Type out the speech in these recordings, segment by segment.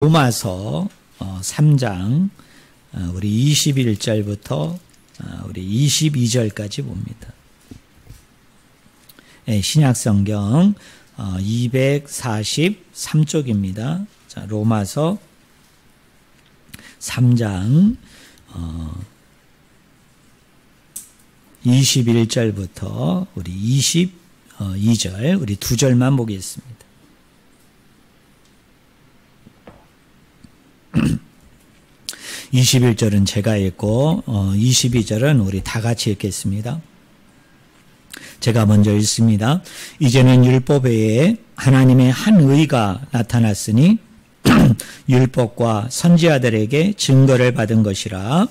로마서 3장 우리 21절부터 우리 22절까지 봅니다. 신약성경 243쪽입니다. 자, 로마서 3장 21절부터 우리 22절 우리 두 절만 보겠습니다. 21절은 제가 읽고 22절은 우리 다 같이 읽겠습니다. 제가 먼저 읽습니다. 이제는 율법 외에 하나님의 한 의가 나타났으니 율법과 선지자들에게 증거를 받은 것이라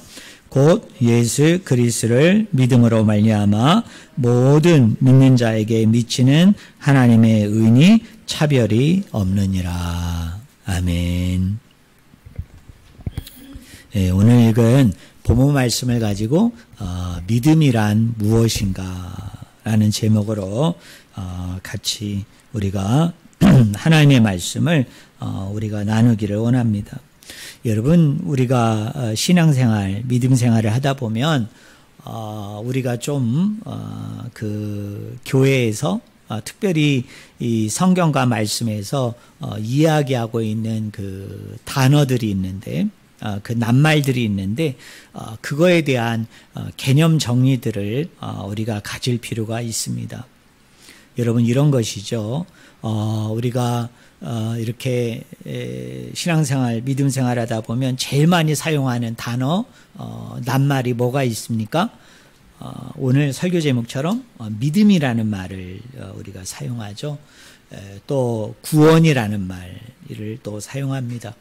곧 예수 그리스도를 믿음으로 말미암아 모든 믿는 자에게 미치는 하나님의 의니 차별이 없느니라. 아멘. 네, 오늘 읽은 본문 말씀을 가지고 믿음이란 무엇인가 라는 제목으로 같이 우리가 하나님의 말씀을 우리가 나누기를 원합니다. 여러분, 우리가 신앙생활, 믿음생활을 하다 보면 우리가 좀 그 교회에서 특별히 이 성경과 말씀에서 이야기하고 있는 그 단어들이 있는데 그 낱말들이 있는데 그거에 대한 개념 정리들을 우리가 가질 필요가 있습니다. 여러분, 이런 것이죠. 우리가 이렇게 신앙생활, 믿음생활 하다 보면 제일 많이 사용하는 단어, 낱말이 뭐가 있습니까? 오늘 설교 제목처럼 믿음이라는 말을 우리가 사용하죠. 또 구원이라는 말을 또 사용합니다.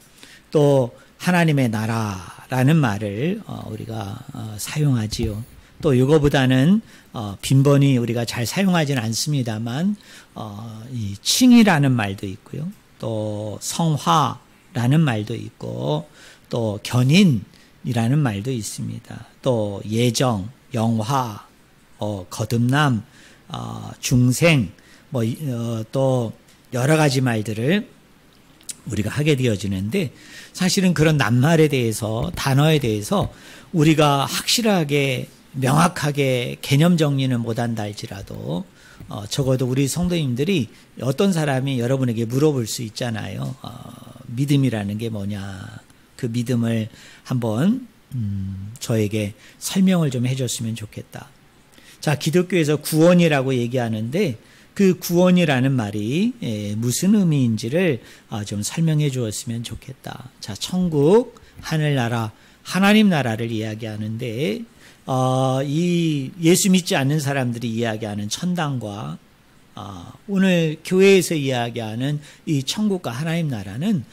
또 하나님의 나라라는 말을 우리가 사용하지요. 또 이거보다는 빈번히 우리가 잘 사용하지는 않습니다만 이 칭이라는 말도 있고요. 또 성화라는 말도 있고 또 견인이라는 말도 있습니다. 또 예정, 영화, 거듭남, 중생 또 여러 가지 말들을 우리가 하게 되어지는데 사실은 그런 낱말에 대해서 단어에 대해서 우리가 확실하게 명확하게 개념 정리는 못한다 할지라도 적어도 우리 성도님들이 어떤 사람이 여러분에게 물어볼 수 있잖아요. 믿음이라는 게 뭐냐. 그 믿음을 한번 저에게 설명을 좀 해줬으면 좋겠다. 자, 기독교에서 구원이라고 얘기하는데 그 구원이라는 말이 무슨 의미인지를 좀 설명해 주었으면 좋겠다. 자, 천국, 하늘나라, 하나님 나라를 이야기하는데 이 예수 믿지 않는 사람들이 이야기하는 천당과 오늘 교회에서 이야기하는 이 천국과 하나님 나라는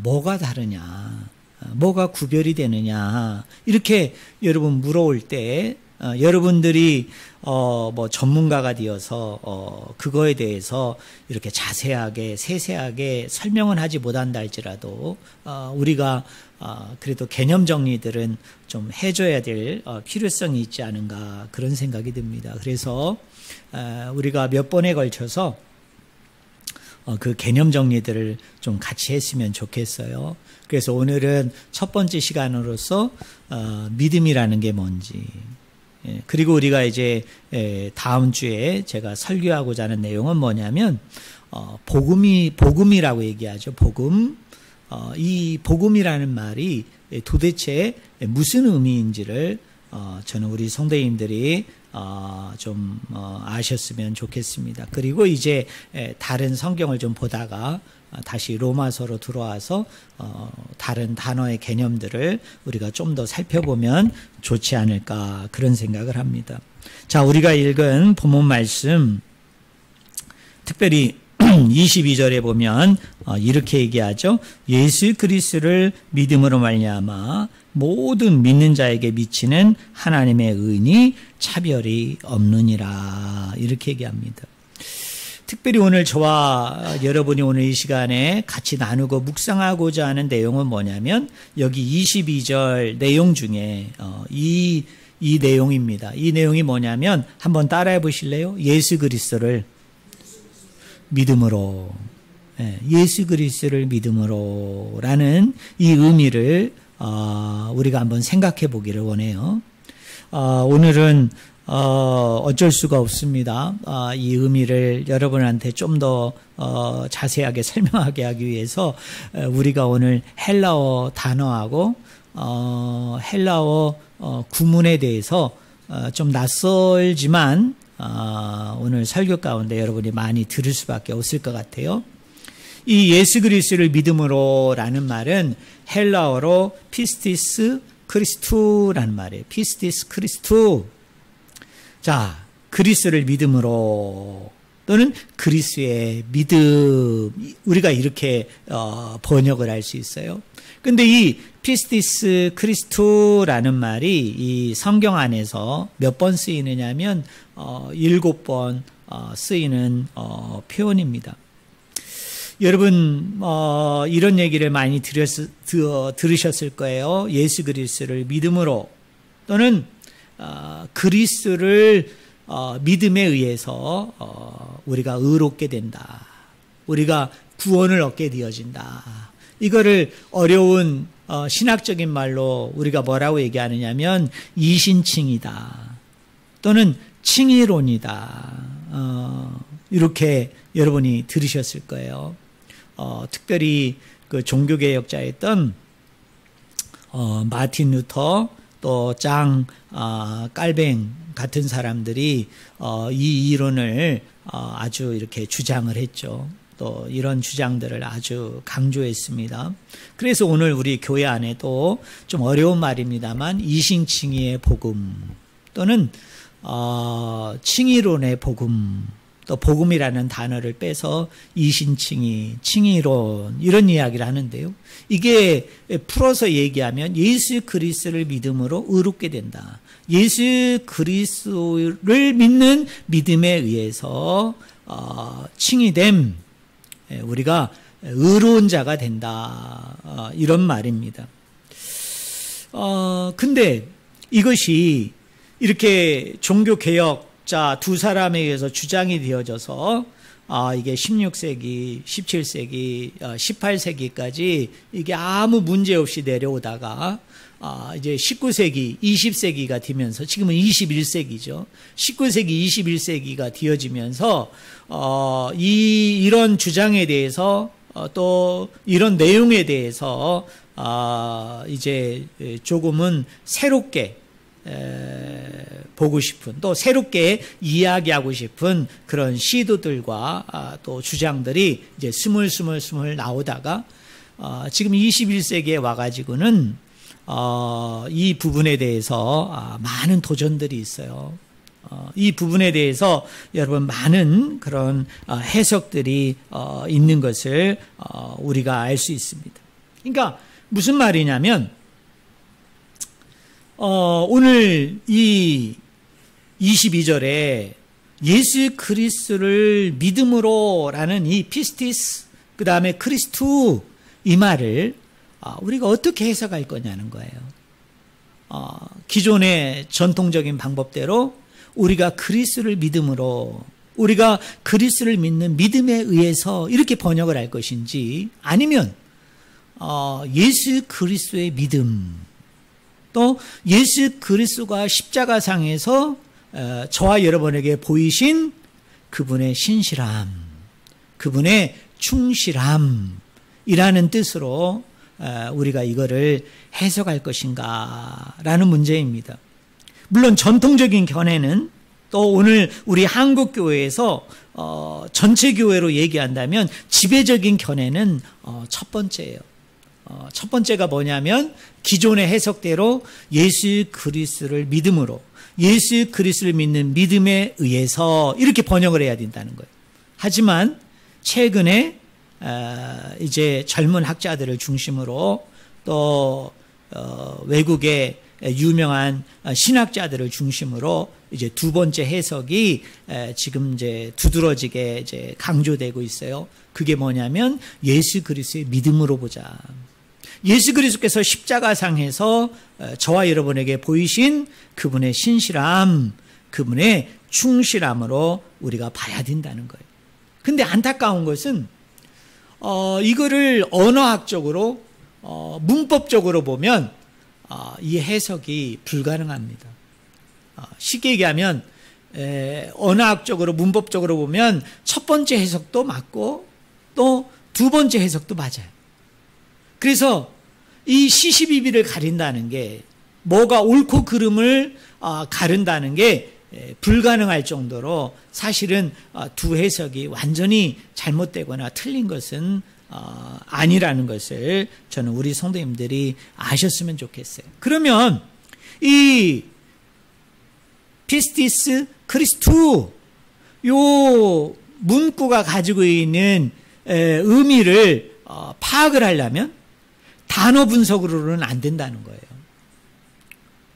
뭐가 다르냐, 뭐가 구별이 되느냐 이렇게 여러분 물어올 때 여러분들이 뭐 전문가가 되어서 그거에 대해서 이렇게 자세하게 세세하게 설명은 하지 못한다 할지라도 우리가 그래도 개념 정리들은 좀 해줘야 될 필요성이 있지 않은가 그런 생각이 듭니다. 그래서 우리가 몇 번에 걸쳐서 그 개념 정리들을 좀 같이 했으면 좋겠어요. 그래서 오늘은 첫 번째 시간으로서 믿음이라는 게 뭔지, 그리고 우리가 이제 다음 주에 제가 설교하고자 하는 내용은 뭐냐면 복음이라고 얘기하죠. 복음. 이 복음이라는 말이 도대체 무슨 의미인지를 저는 우리 성도님들이 좀 아셨으면 좋겠습니다. 그리고 이제 다른 성경을 좀 보다가 다시 로마서로 들어와서 다른 단어의 개념들을 우리가 좀 더 살펴보면 좋지 않을까 그런 생각을 합니다. 자, 우리가 읽은 본문 말씀 특별히 22절에 보면 이렇게 얘기하죠. 예수 그리스도를 믿음으로 말미암아 모든 믿는 자에게 미치는 하나님의 의니 차별이 없느니라 이렇게 얘기합니다. 특별히 오늘 저와 여러분이 오늘 이 시간에 같이 나누고 묵상하고자 하는 내용은 뭐냐면 여기 22절 내용 중에 이 내용입니다. 이 내용이 뭐냐면 한번 따라해 보실래요? 예수 그리스도를 믿음으로 예수 그리스도를 믿음으로라는 이 의미를 우리가 한번 생각해 보기를 원해요. 오늘은 어쩔 수가 없습니다. 이 의미를 여러분한테 좀 더 자세하게 설명하게 하기 위해서 우리가 오늘 헬라어 단어하고 헬라어 구문에 대해서 좀 낯설지만 오늘 설교 가운데 여러분이 많이 들을 수밖에 없을 것 같아요. 이 예수 그리스도를 믿음으로라는 말은 헬라어로 피스티스 크리스투라는 말이에요. 피스티스 크리스투. 자, 그리스도를 믿음으로 또는 그리스도의 믿음, 우리가 이렇게 번역을 할 수 있어요. 근데 이 피스티스 크리스투라는 말이 이 성경 안에서 몇 번 쓰이느냐면 7번 쓰이는 표현입니다. 여러분 이런 얘기를 많이 들으셨을 거예요. 예수 그리스도를 믿음으로 또는 그리스도를 믿음에 의해서 우리가 의롭게 된다. 우리가 구원을 얻게 되어진다. 이거를 어려운 신학적인 말로 우리가 뭐라고 얘기하느냐면 이신칭이다. 또는 칭의론이다. 이렇게 여러분이 들으셨을 거예요. 특별히 그 종교개혁자였던 마틴 루터 또 장 깔뱅 같은 사람들이 이 이론을 아주 이렇게 주장을 했죠. 또 이런 주장들을 아주 강조했습니다. 그래서 오늘 우리 교회 안에도 좀 어려운 말입니다만 이신칭의의 복음 또는 칭의론의 복음 또 복음이라는 단어를 빼서 이신칭의, 칭의론 이런 이야기를 하는데요. 이게 풀어서 얘기하면 예수 그리스도를 믿음으로 의롭게 된다. 예수 그리스도를 믿는 믿음에 의해서 칭의됨, 우리가 의로운 자가 된다. 이런 말입니다. 근데 이것이 이렇게 종교개혁자 두 사람에 의해서 주장이 되어져서 이게 16세기, 17세기, 18세기까지 이게 아무 문제 없이 내려오다가 이제 19세기, 20세기가 되면서 지금은 21세기죠. 19세기, 21세기가 되어지면서 이런 주장에 대해서 또 이런 내용에 대해서 이제 조금은 새롭게 보고 싶은 또 새롭게 이야기하고 싶은 그런 시도들과 또 주장들이 이제 스물스물 나오다가 지금 21세기에 와가지고는 이 부분에 대해서 많은 도전들이 있어요. 이 부분에 대해서 여러분 많은 그런 해석들이 있는 것을 우리가 알 수 있습니다. 그러니까 무슨 말이냐면 오늘 이 22절에 예수 그리스도를 믿음으로라는 이 피스티스 그 다음에 크리스투 이 말을 우리가 어떻게 해석할 거냐는 거예요. 기존의 전통적인 방법대로 우리가 그리스도를 믿음으로 우리가 그리스도를 믿는 믿음에 의해서 이렇게 번역을 할 것인지 아니면 예수 그리스도의 믿음 또 예수 그리스도가 십자가상에서 저와 여러분에게 보이신 그분의 신실함, 그분의 충실함이라는 뜻으로 우리가 이거를 해석할 것인가라는 문제입니다. 물론 전통적인 견해는 또 오늘 우리 한국 교회에서 전체 교회로 얘기한다면 지배적인 견해는 첫 번째예요. 첫 번째가 뭐냐면 기존의 해석대로 예수 그리스도를 믿음으로 예수 그리스도를 믿는 믿음에 의해서 이렇게 번역을 해야 된다는 거예요. 하지만 최근에 이제 젊은 학자들을 중심으로 또 외국의 유명한 신학자들을 중심으로 이제 두 번째 해석이 지금 이제 두드러지게 이제 강조되고 있어요. 그게 뭐냐면 예수 그리스도의 믿음으로 보자. 예수 그리스도께서 십자가상에서 저와 여러분에게 보이신 그분의 신실함, 그분의 충실함으로 우리가 봐야 된다는 거예요. 근데 안타까운 것은 이거를 언어학적으로, 문법적으로 보면, 이 해석이 불가능합니다. 쉽게 얘기하면, 언어학적으로, 문법적으로 보면 첫 번째 해석도 맞고, 또 두 번째 해석도 맞아요. 그래서 이 시시비비를 가린다는 게, 뭐가 옳고 그름을 가른다는 게 불가능할 정도로 사실은 두 해석이 완전히 잘못되거나 틀린 것은 아니라는 것을 저는 우리 성도님들이 아셨으면 좋겠어요. 그러면 이 피스티스 크리스투, 요 문구가 가지고 있는 의미를 파악을 하려면 단어 분석으로는 안 된다는 거예요.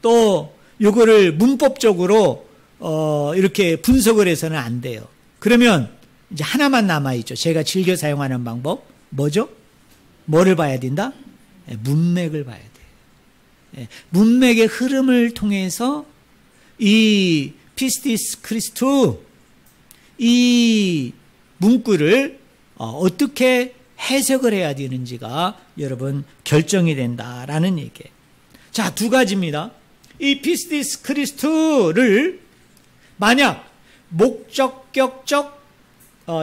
또 요거를 문법적으로 이렇게 분석을 해서는 안 돼요. 그러면 이제 하나만 남아있죠. 제가 즐겨 사용하는 방법 뭐죠? 뭐를 봐야 된다? 문맥을 봐야 돼요. 문맥의 흐름을 통해서 이 피스티스 크리스투, 이 문구를 어떻게 해석을 해야 되는지가 여러분 결정이 된다라는 얘기예요. 자, 두 가지입니다. 이 피스티스 크리스투를 만약 목적격적,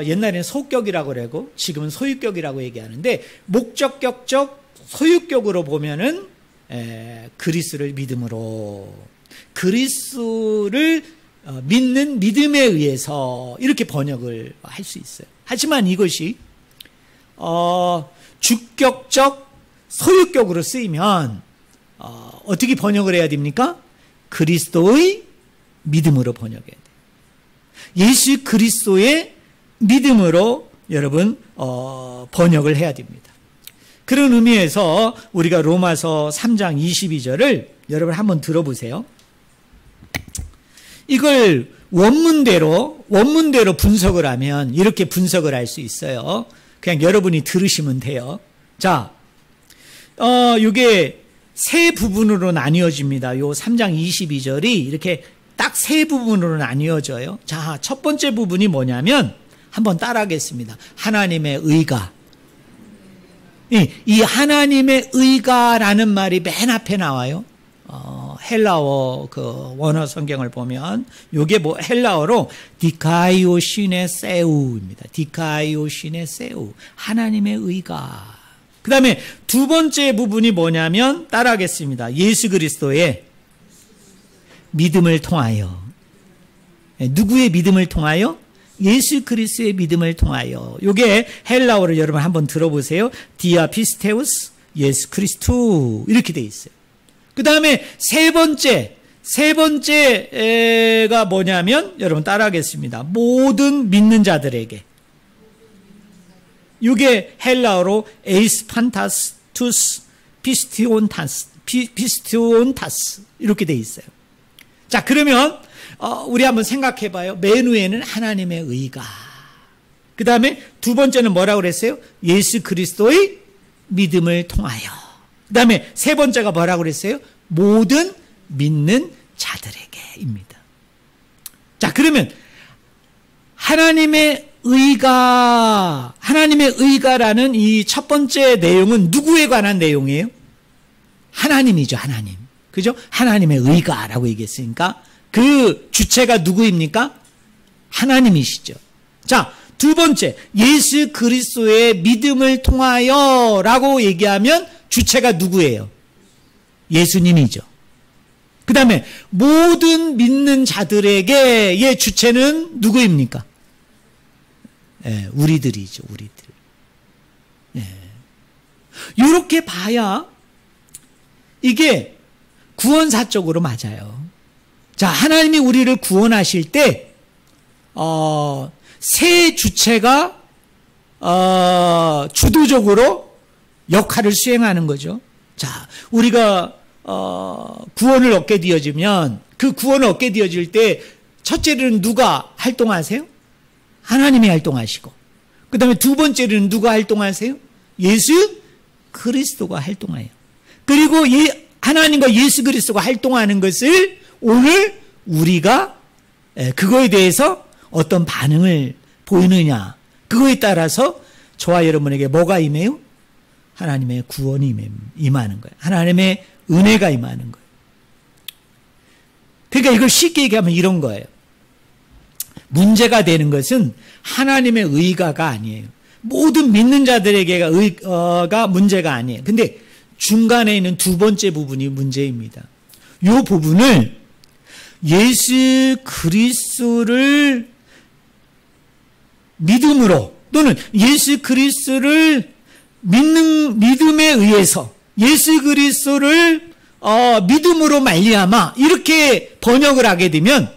옛날에는 소격이라고 그러고 지금은 소유격이라고 얘기하는데, 목적격적 소유격으로 보면은 그리스를 믿음으로, 그리스를 믿는 믿음에 의해서 이렇게 번역을 할 수 있어요. 하지만 이것이 주격적 소유격으로 쓰이면 어떻게 번역을 해야 됩니까? 그리스도의 믿음으로 번역해야 돼요. 예수 그리스도의 믿음으로 여러분 번역을 해야 됩니다. 그런 의미에서 우리가 로마서 3장 22절을 여러분 한번 들어보세요. 이걸 원문대로 분석을 하면 이렇게 분석을 할 수 있어요. 그냥 여러분이 들으시면 돼요. 자, 이게 세 부분으로 나뉘어집니다. 요 3장 22절이 이렇게 딱 세 부분으로 나뉘어져요. 자, 첫 번째 부분이 뭐냐면 한번 따라하겠습니다. 하나님의 의가. 이 하나님의 의가라는 말이 맨 앞에 나와요. 헬라어 그 원어 성경을 보면 요게 뭐 헬라어로 디카이오시네 세우입니다. 디카이오시네 세우. 하나님의 의가. 그 다음에 두 번째 부분이 뭐냐면 따라하겠습니다. 예수 그리스도의 믿음을 통하여. 누구의 믿음을 통하여? 예수 그리스도의 믿음을 통하여. 요게 헬라어를 여러분 한번 들어보세요. 디아피스테우스 예수 그리스도 이렇게 돼 있어요. 그 다음에 세 번째가 뭐냐면 여러분 따라하겠습니다. 모든 믿는 자들에게. 이게 헬라어로 에이스 판타스 투스 피스티온타스 이렇게 돼 있어요. 자, 그러면 우리 한번 생각해 봐요. 맨 위에는 하나님의 의가. 그 다음에 두 번째는 뭐라고 그랬어요? 예수 그리스도의 믿음을 통하여. 그 다음에 세 번째가 뭐라고 그랬어요? 모든 믿는 자들에게입니다. 자, 그러면 하나님의 의가라는 이 첫 번째 내용은 누구에 관한 내용이에요? 하나님이죠, 하나님. 그죠? 하나님의 의가라고 얘기했으니까 그 주체가 누구입니까? 하나님이시죠. 자, 두 번째, 예수 그리스도의 믿음을 통하여 라고 얘기하면 주체가 누구예요? 예수님이죠. 그 다음에 모든 믿는 자들에게의 주체는 누구입니까? 우리들이죠, 우리들. 이렇게 봐야 이게 구원사적으로 맞아요. 자, 하나님이 우리를 구원하실 때, 세 주체가, 주도적으로 역할을 수행하는 거죠. 자, 우리가, 구원을 얻게 되어지면, 그 구원을 얻게 되어질 때, 첫째는 누가 활동하세요? 하나님이 활동하시고, 그 다음에 두 번째는 누가 활동하세요? 예수 그리스도가 활동해요. 그리고 하나님과 예수 그리스도가 활동하는 것을 오늘 우리가 그거에 대해서 어떤 반응을 보이느냐, 그거에 따라서 저와 여러분에게 뭐가 임해요? 하나님의 구원이 임하는 거예요. 하나님의 은혜가 임하는 거예요. 그러니까 이걸 쉽게 얘기하면 이런 거예요. 문제가 되는 것은 하나님의 의가가 아니에요. 모든 믿는 자들에게가 의가 문제가 아니에요. 근데 중간에 있는 두 번째 부분이 문제입니다. 이 부분을 예수 그리스도를 믿음으로 또는 예수 그리스도를 믿음에 의해서 예수 그리스도를 믿음으로 말미암아 이렇게 번역을 하게 되면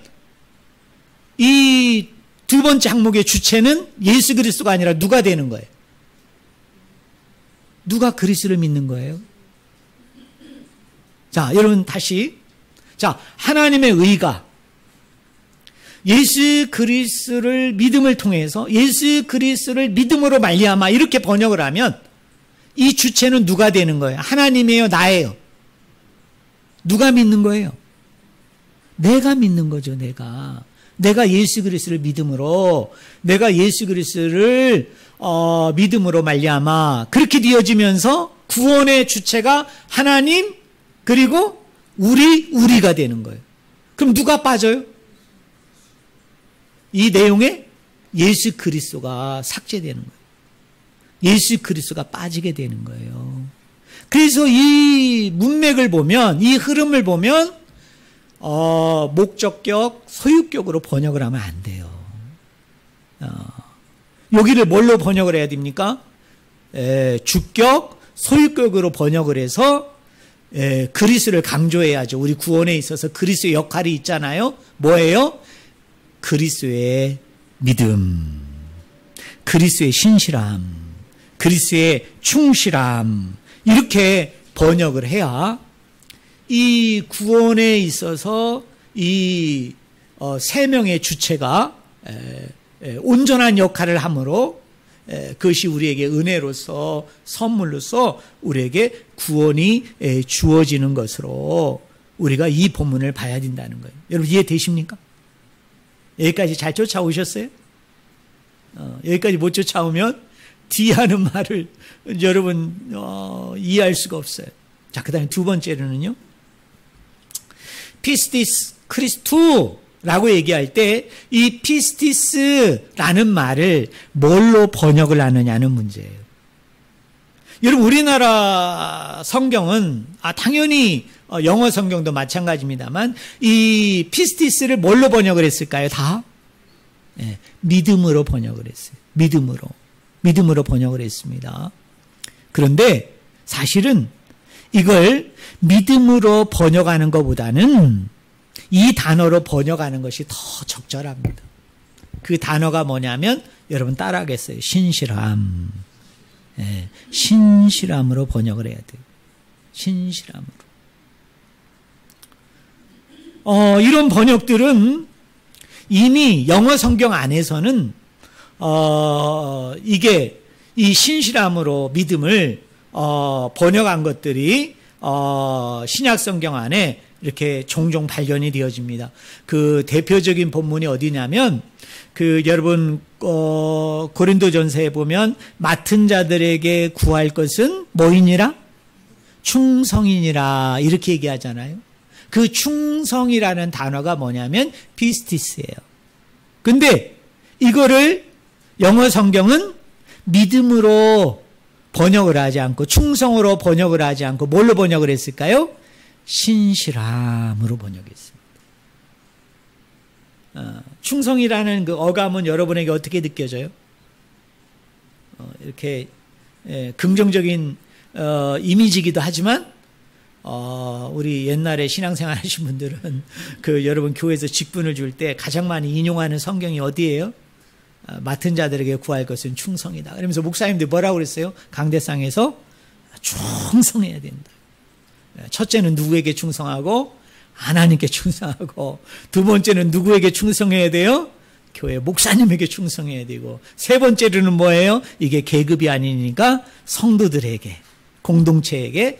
이 두 번째 항목의 주체는 예수 그리스도가 아니라 누가 되는 거예요? 누가 그리스도를 믿는 거예요? 자, 여러분 다시. 자, 하나님의 의가 예수 그리스도를 믿음을 통해서 예수 그리스도를 믿음으로 말미암아 이렇게 번역을 하면 이 주체는 누가 되는 거예요? 하나님이에요? 나예요? 누가 믿는 거예요? 내가 믿는 거죠. 내가 예수 그리스도를 믿음으로 내가 예수 그리스도를 믿음으로 말미암아 그렇게 되어지면서 구원의 주체가 하나님 그리고 우리가 되는 거예요. 그럼 누가 빠져요? 이 내용에 예수 그리스도가 삭제되는 거예요. 예수 그리스도가 빠지게 되는 거예요. 그래서 이 문맥을 보면 이 흐름을 보면 목적격, 소유격으로 번역을 하면 안 돼요. 여기를 뭘로 번역을 해야 됩니까? 주격, 소유격으로 번역을 해서 그리스도를 강조해야죠. 우리 구원에 있어서 그리스도의 역할이 있잖아요. 뭐예요? 그리스도의 믿음, 그리스도의 신실함, 그리스도의 충실함 이렇게 번역을 해야 이 구원에 있어서 이 세 명의 주체가 온전한 역할을 함으로 그것이 우리에게 은혜로서 선물로서 우리에게 구원이 주어지는 것으로 우리가 이 본문을 봐야 된다는 거예요. 여러분 이해되십니까? 여기까지 잘 쫓아오셨어요? 여기까지 못 쫓아오면 뒤 하는 말을 여러분 이해할 수가 없어요. 자, 그 다음에 두 번째로는요. 피스티스 크리스투라고 얘기할 때 이 피스티스라는 말을 뭘로 번역을 하느냐는 문제예요. 여러분 우리나라 성경은 당연히 영어 성경도 마찬가지입니다만 이 피스티스를 뭘로 번역을 했을까요? 다? 네, 믿음으로 번역을 했어요. 믿음으로 번역을 했습니다. 그런데 사실은 이걸 믿음으로 번역하는 것보다는 이 단어로 번역하는 것이 더 적절합니다. 그 단어가 뭐냐면 여러분 따라하겠어요. 신실함. 네, 신실함으로 번역을 해야 돼요. 신실함으로. 이런 번역들은 이미 영어 성경 안에서는 이게 이 신실함으로 믿음을 번역한 것들이 신약 성경 안에 이렇게 종종 발견이 되어집니다. 그 대표적인 본문이 어디냐면 여러분 고린도전서에 보면 맡은 자들에게 구할 것은 뭐이니라? 충성이니라 이렇게 얘기하잖아요. 그 충성이라는 단어가 뭐냐면 피스티스예요. 근데 이거를 영어 성경은 믿음으로 번역을 하지 않고 충성으로 번역을 하지 않고 뭘로 번역을 했을까요? 신실함으로 번역했습니다. 충성이라는 그 어감은 여러분에게 어떻게 느껴져요? 이렇게 긍정적인 이미지이기도 하지만 우리 옛날에 신앙생활 하신 분들은 여러분 교회에서 직분을 줄 때 가장 많이 인용하는 성경이 어디예요? 맡은 자들에게 구할 것은 충성이다. 그러면서 목사님들이 뭐라고 그랬어요? 강대상에서 충성해야 된다. 첫째는 누구에게 충성하고 하나님께 충성하고 두 번째는 누구에게 충성해야 돼요? 교회 목사님에게 충성해야 되고 세 번째로는 뭐예요? 이게 계급이 아니니까 성도들에게 공동체에게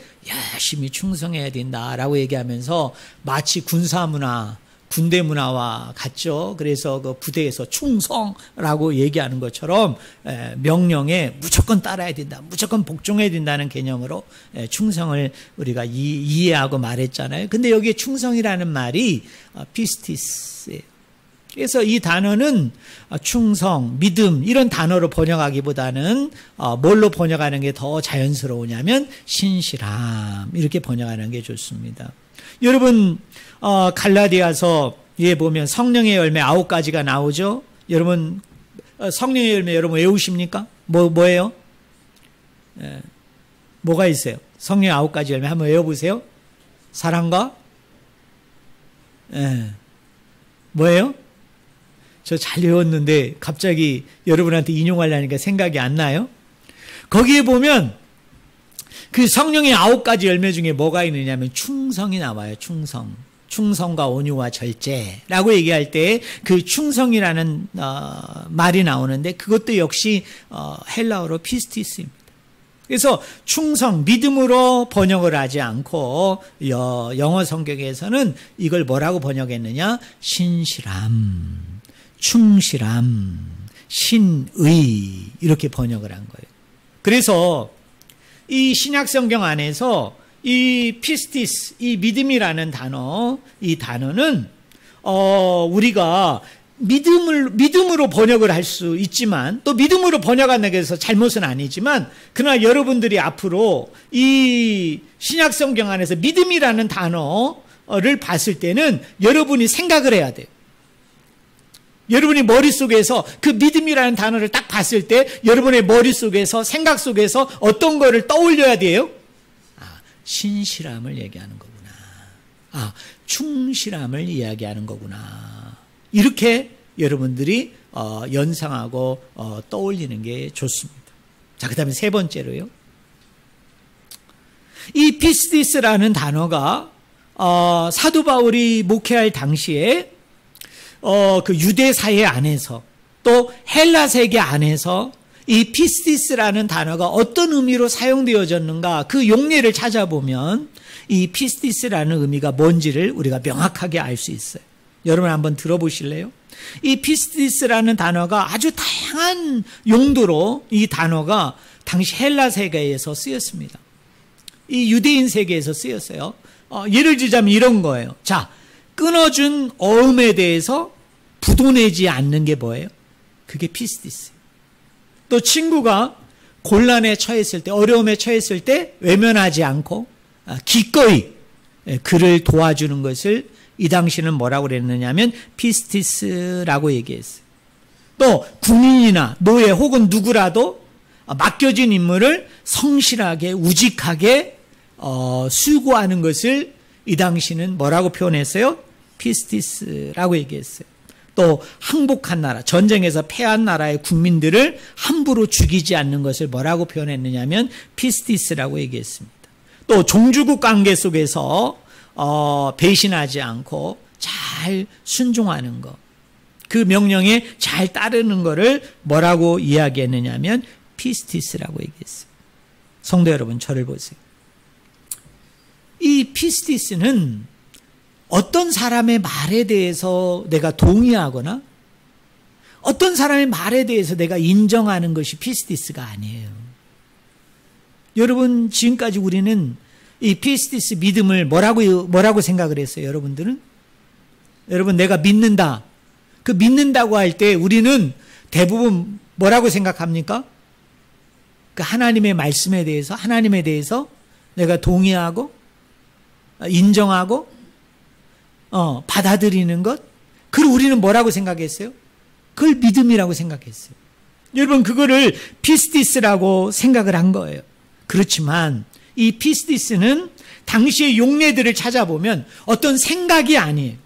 열심히 충성해야 된다라고 얘기하면서 마치 군사문화 군대 문화와 같죠. 그래서 그 부대에서 충성라고 얘기하는 것처럼 명령에 무조건 따라야 된다, 무조건 복종해야 된다는 개념으로 충성을 우리가 이해하고 말했잖아요. 근데 여기에 충성이라는 말이 피스티스예요. 그래서 이 단어는 충성, 믿음 이런 단어로 번역하기보다는 뭘로 번역하는 게 더 자연스러우냐면 신실함 이렇게 번역하는 게 좋습니다. 여러분 갈라디아서에 보면 성령의 열매 9가지가 나오죠. 여러분 성령의 열매 여러분 외우십니까? 뭐예요? 뭐가 있어요? 성령의 9가지 열매 한번 외워보세요. 사랑과 뭐예요? 저 잘 외웠는데 갑자기 여러분한테 인용하려니까 생각이 안 나요. 거기에 보면 그 성령의 9가지 열매 중에 뭐가 있느냐면 충성이 나와요. 충성과 온유와 절제라고 얘기할 때 그 충성이라는 말이 나오는데 그것도 역시 헬라어로 피스티스입니다. 그래서 충성, 믿음으로 번역을 하지 않고 영어 성경에서는 이걸 뭐라고 번역했느냐? 신실함, 충실함, 신의 이렇게 번역을 한 거예요. 그래서 이 신약 성경 안에서 이 피스티스, 이 믿음이라는 단어, 이 단어는 우리가 믿음으로 번역을 할 수 있지만 또 믿음으로 번역한다고 해서 잘못은 아니지만 그러나 여러분들이 앞으로 이 신약 성경 안에서 믿음이라는 단어를 봤을 때는 여러분이 생각을 해야 돼요. 여러분이 머릿속에서 그 믿음이라는 단어를 딱 봤을 때 여러분의 머릿속에서 생각 속에서 어떤 거를 떠올려야 돼요? 신실함을 얘기하는 거구나. 충실함을 이야기하는 거구나. 이렇게 여러분들이 연상하고 떠올리는 게 좋습니다. 자, 그 다음에 세 번째로요. 이 피스티스라는 단어가 사도 바울이 목회할 당시에 그 유대 사회 안에서 또 헬라 세계 안에서 이 피스티스라는 단어가 어떤 의미로 사용되어졌는가 그 용례를 찾아보면 이 피스티스라는 의미가 뭔지를 우리가 명확하게 알 수 있어요. 여러분 한번 들어보실래요? 이 피스티스라는 단어가 아주 다양한 용도로 이 단어가 당시 헬라 세계에서 쓰였습니다. 이 유대인 세계에서 쓰였어요. 예를 들자면 이런 거예요. 자, 끊어준 어음에 대해서 부도내지 않는 게 뭐예요? 그게 피스티스. 또 친구가 곤란에 처했을 때, 어려움에 처했을 때 외면하지 않고 기꺼이 그를 도와주는 것을 이 당시는 뭐라고 그랬느냐면 피스티스라고 얘기했어요. 또 군인이나 노예 혹은 누구라도 맡겨진 임무를 성실하게 우직하게 수고하는 것을 이 당시는 뭐라고 표현했어요? 피스티스라고 얘기했어요. 또 항복한 나라, 전쟁에서 패한 나라의 국민들을 함부로 죽이지 않는 것을 뭐라고 표현했느냐면 피스티스라고 얘기했습니다. 또 종주국 관계 속에서 배신하지 않고 잘 순종하는 것, 그 명령에 잘 따르는 것을 뭐라고 이야기했느냐면 피스티스라고 얘기했어요. 성도 여러분, 저를 보세요. 이 피스티스는 어떤 사람의 말에 대해서 내가 동의하거나 어떤 사람의 말에 대해서 내가 인정하는 것이 피스티스가 아니에요. 여러분, 지금까지 우리는 이 피스티스 믿음을 뭐라고 생각을 했어요? 여러분들은? 여러분, 내가 믿는다. 그 믿는다고 할 때 우리는 대부분 뭐라고 생각합니까? 그 하나님의 말씀에 대해서, 하나님에 대해서 내가 동의하고 인정하고 받아들이는 것, 그걸 우리는 뭐라고 생각했어요? 그걸 믿음이라고 생각했어요. 여러분, 그거를 피스티스라고 생각을 한 거예요. 그렇지만 이 피스티스는 당시의 용례들을 찾아보면 어떤 생각이 아니에요.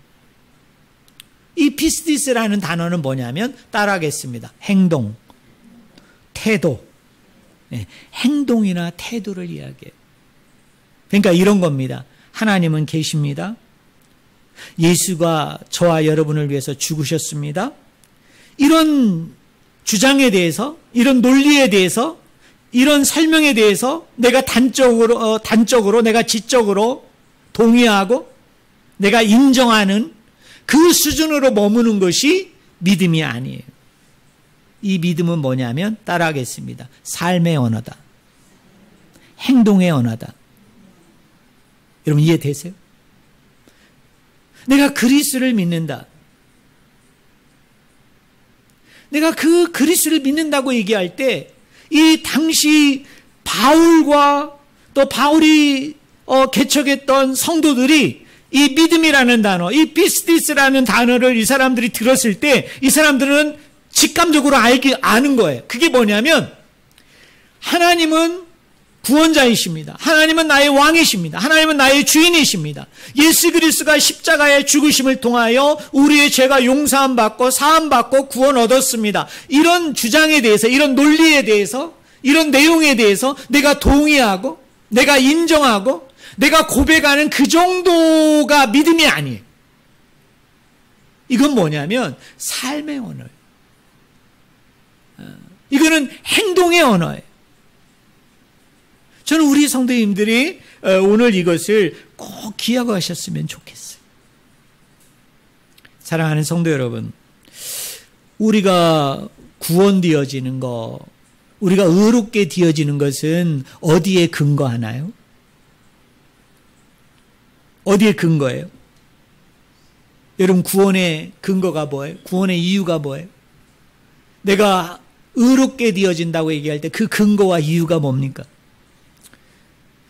이 피스티스라는 단어는 뭐냐면 따라하겠습니다. 행동, 태도, 행동이나 태도를 이야기해요. 그러니까 이런 겁니다. 하나님은 계십니다. 예수가 저와 여러분을 위해서 죽으셨습니다. 이런 주장에 대해서, 이런 논리에 대해서, 이런 설명에 대해서 내가 단적으로 내가 지적으로 동의하고 내가 인정하는 그 수준으로 머무는 것이 믿음이 아니에요. 이 믿음은 뭐냐면 따라하겠습니다. 삶의 언어다. 행동의 언어다. 여러분 이해되세요? 내가 그리스도를 믿는다. 내가 그 그리스도를 믿는다고 얘기할 때 이 당시 바울과 또 바울이 개척했던 성도들이 이 믿음이라는 단어, 이 피스티스라는 단어를 이 사람들이 들었을 때 이 사람들은 직감적으로 아는 거예요. 그게 뭐냐면 하나님은 구원자이십니다. 하나님은 나의 왕이십니다. 하나님은 나의 주인이십니다. 예수 그리스도가 십자가의 죽으심을 통하여 우리의 죄가 용서함 받고 사함 받고 구원 얻었습니다. 이런 주장에 대해서, 이런 논리에 대해서, 이런 내용에 대해서 내가 동의하고 내가 인정하고 내가 고백하는 그 정도가 믿음이 아니에요. 이건 뭐냐면 삶의 언어예요. 이거는 행동의 언어예요. 저는 우리 성도님들이 오늘 이것을 꼭 기억하셨으면 좋겠어요. 사랑하는 성도 여러분, 우리가 구원되어지는 것, 우리가 의롭게 되어지는 것은 어디에 근거하나요? 어디에 근거해요? 여러분 구원의 근거가 뭐예요? 구원의 이유가 뭐예요? 내가 의롭게 되어진다고 얘기할 때 그 근거와 이유가 뭡니까?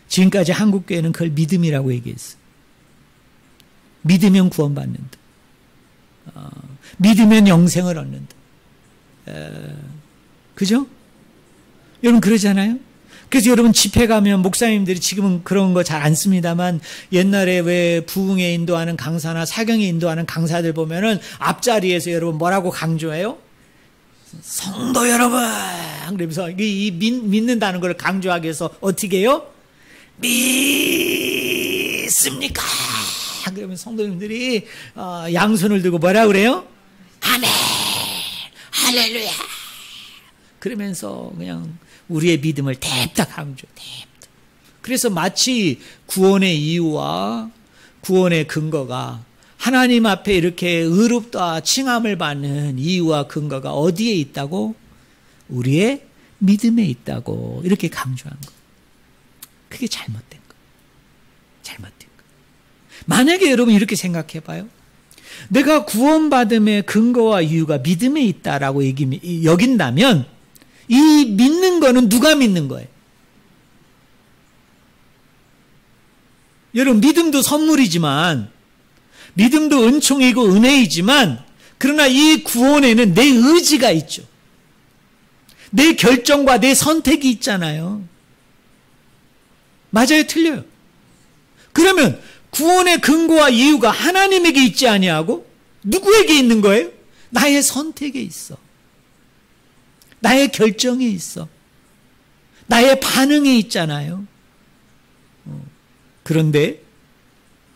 지금까지 한국교회는 그걸 믿음이라고 얘기했어요. 믿으면 구원받는다. 믿으면 영생을 얻는다. 그죠? 여러분 그러잖아요? 그래서 여러분 집회 가면 목사님들이 지금은 그런 거 잘 안 씁니다만 옛날에 왜 부흥에 인도하는 강사나 사경에 인도하는 강사들 보면은 앞자리에서 여러분 뭐라고 강조해요? 성도 여러분! 그러면서 이 믿는다는 걸 강조하기 위해서 어떻게 해요? 믿습니까? 그러면 성도님들이 양손을 들고 뭐라 그래요? 아멘! 할렐루야! 그러면서 그냥 우리의 믿음을 탭딱 강조, 탭딱. 그래서 마치 구원의 이유와 구원의 근거가 하나님 앞에 이렇게 의롭다 칭함을 받는 이유와 근거가 어디에 있다고? 우리의 믿음에 있다고 이렇게 강조한 거. 그게 잘못된 거. 잘못된 거. 만약에 여러분 이렇게 생각해 봐요. 내가 구원받음의 근거와 이유가 믿음에 있다라고 여긴다면 이 믿는 거는 누가 믿는 거예요? 여러분 믿음도 선물이지만 믿음도 은총이고 은혜이지만 그러나 이 구원에는 내 의지가 있죠. 내 결정과 내 선택이 있잖아요. 맞아요? 틀려요? 그러면 구원의 근거와 이유가 하나님에게 있지 아니하고 누구에게 있는 거예요? 나의 선택에 있어. 나의 결정에 있어. 나의 반응에 있잖아요. 그런데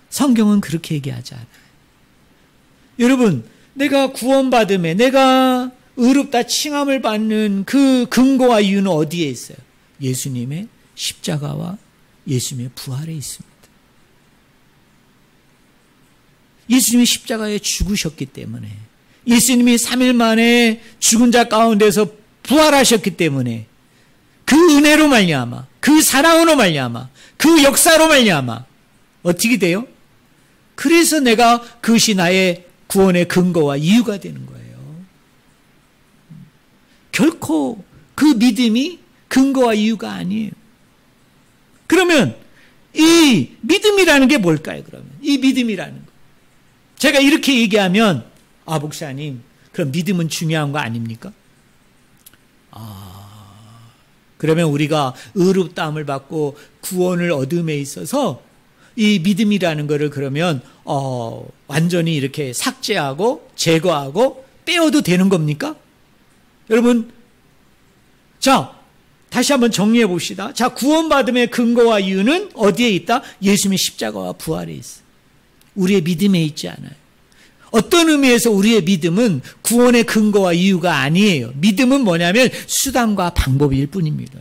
성경은 그렇게 얘기하지 않아요. 여러분, 내가 구원받음에 내가 의롭다 칭함을 받는 그 근거와 이유는 어디에 있어요? 예수님의 십자가와 예수님의 부활에 있습니다. 예수님이 십자가에 죽으셨기 때문에 예수님이 3일 만에 죽은 자 가운데서 부활하셨기 때문에 그 은혜로 말미암아 그 사랑으로 말미암아 그 역사로 말미암아 어떻게 돼요? 그래서 내가 그것이 나의 구원의 근거와 이유가 되는 거예요. 결코 그 믿음이 근거와 이유가 아니에요. 그러면 이 믿음이라는 게 뭘까요? 그러면 이 믿음이라는 거. 제가 이렇게 얘기하면 목사님 그럼 믿음은 중요한 거 아닙니까? 그러면 우리가 의롭다함을 받고 구원을 얻음에 있어서 이 믿음이라는 거를 그러면 완전히 이렇게 삭제하고 제거하고 빼어도 되는 겁니까? 여러분, 자 다시 한번 정리해 봅시다. 자, 구원받음의 근거와 이유는 어디에 있다? 예수님의 십자가와 부활에 있어. 우리의 믿음에 있지 않아요. 어떤 의미에서 우리의 믿음은 구원의 근거와 이유가 아니에요. 믿음은 뭐냐면 수단과 방법일 뿐입니다.